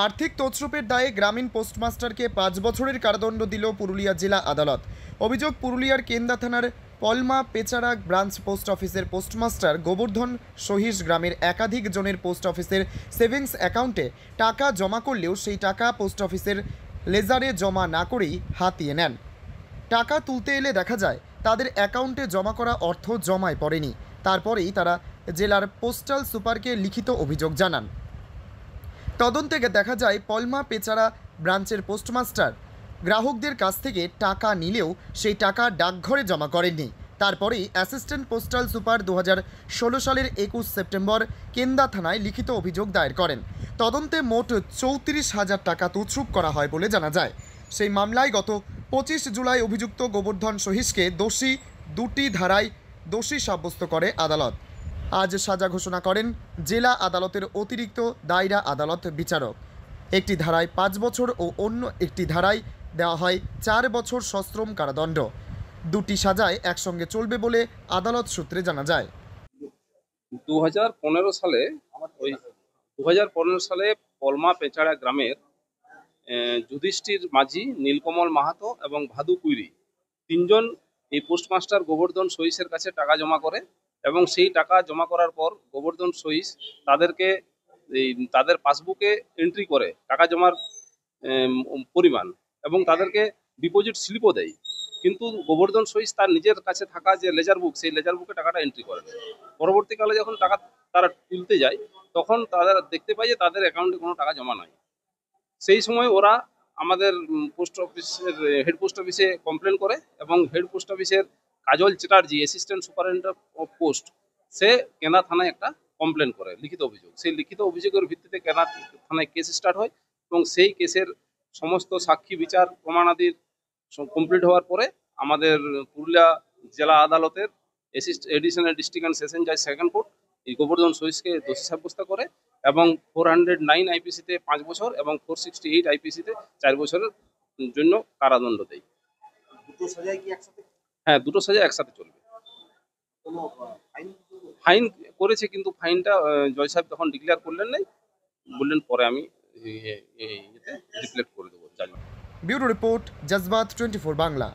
আর্থিক তছরূপের দায়ে গ্রামীণ পোস্টমাস্টারকে 5 বছরের কারাদণ্ড দিল পুরুলিয়া জেলা আদালত। অভিযোগ, পুরুলিয়ার কেন্দা থানার পলমা পেচারা ব্রাঞ্চ পোস্ট অফিসের পোস্টমাস্টার গোবর্ধন সহিস গ্রামের একাধিক জনের পোস্ট অফিসের সেভিংস অ্যাকাউন্টে টাকা জমা করলেও সেই টাকা পোস্ট অফিসের লেজারে জমা না করেই হাতিয়ে নেন। টাকা তুলতে এলে দেখা যায় তাদের অ্যাকাউন্টে জমা করা অর্থ জমায় পড়েনি। তারপরেই তারা জেলার পোস্টাল সুপারকে লিখিত অভিযোগ জানান। তদন্তে দেখা যায় পলমা পেচারা ব্রাঞ্চের পোস্টমাস্টার গ্রাহকদের কাছ থেকে টাকা নিলেও সেই টাকা ডাকঘরে জমা করেননি। তারপরেই অ্যাসিস্ট্যান্ট পোস্টাল সুপার 2016 সালের 21 সেপ্টেম্বর কেন্দা থানায় লিখিত অভিযোগ দায়ের করেন। তদন্তে মোট 34,000 টাকা তছরূপ করা হয় বলে জানা যায়। সেই মামলায় গত 25 জুলাই অভিযুক্ত গোবর্ধন সহিসকে দোষী দুটি ধারায় দোষী সাব্যস্ত করে আদালত। আজ সাজা ঘোষণা করেন জেলা আদালতের অতিরিক্ত দায়রা আদালত বিচারক। একটি ধারায় 5 বছর ও অন্য একটি ধারায় দেওয়া হয় 4 বছর সশ্রম কারাদণ্ড। দুটি সাজায় একসঙ্গে চলবে বলে আদালত সূত্রে জানা যায়। 2015 সালে ওই 2015 সালে পলমা পেচাড়া গ্রামের যুধিষ্ঠির মাঝি, নীলকমল মাহাতো এবং ভাদু কুইরি তিনজন এই পোস্টমাস্টার গোবর্ধন সহিসের কাছে টাকা জমা করে এবং সেই টাকা জমা করার পর গোবর্ধন সহিস তাদেরকে তাদের পাসবুকে এন্ট্রি করে টাকা জমার পরিমাণ এবং তাদেরকে ডিপোজিট স্লিপও দেয়। কিন্তু গোবর্ধন সহিস তার নিজের কাছে থাকা যে লেজার বুক, সেই লেজার বুকে টাকাটা এন্ট্রি করে। পরবর্তীকালে যখন টাকা তারা তুলতে যায় তখন তারা দেখতে পায় যে তাদের অ্যাকাউন্টে কোনো টাকা জমা নাই। সেই সময় ওরা আমাদের পোস্ট অফিসের হেড পোস্ট অফিসে কমপ্লেন করে এবং হেড পোস্ট অফিসের Kajal Chatterjee, assistant superintendent of post, সে কেনা থানায় একটা কমপ্লেন করে লিখিত অভিযোগ। সেই লিখিত অভিযোগের ভিত্তিতে কেনা থানায় কেস স্টার্ট হয় এবং সেই কেসের সমস্ত সাক্ষী বিচার প্রমাণাদির কমপ্লিট হওয়ার পরে আমাদের পুরুলিয়া জেলা আদালতের এডিশনাল ডিস্ট্রিক্ট অ্যান্ড সেশন জাজ সেকেন্ড কোর্ট এই গোবর্ধন সহিসকে দোষী সাব্যস্ত করে এবং 409 আইপিসিতে 5 বছর এবং 468 আইপিসিতে 4 বছরের জন্য কারাদণ্ড দেয়। দুটো সাজায় কি একসাথে? হ্যাঁ, দুটো সাজা একসাথে চলবে। কোনো ফাইন? ফাইন করেছে, কিন্তু ফাইনটা জয় সাহেব তখন ডিক্লেয়ার করলেন নাই, বললেন পরে আমি রিফ্লেক্ট করে দেবো। Bureau report, জজবাত 24 Bangla.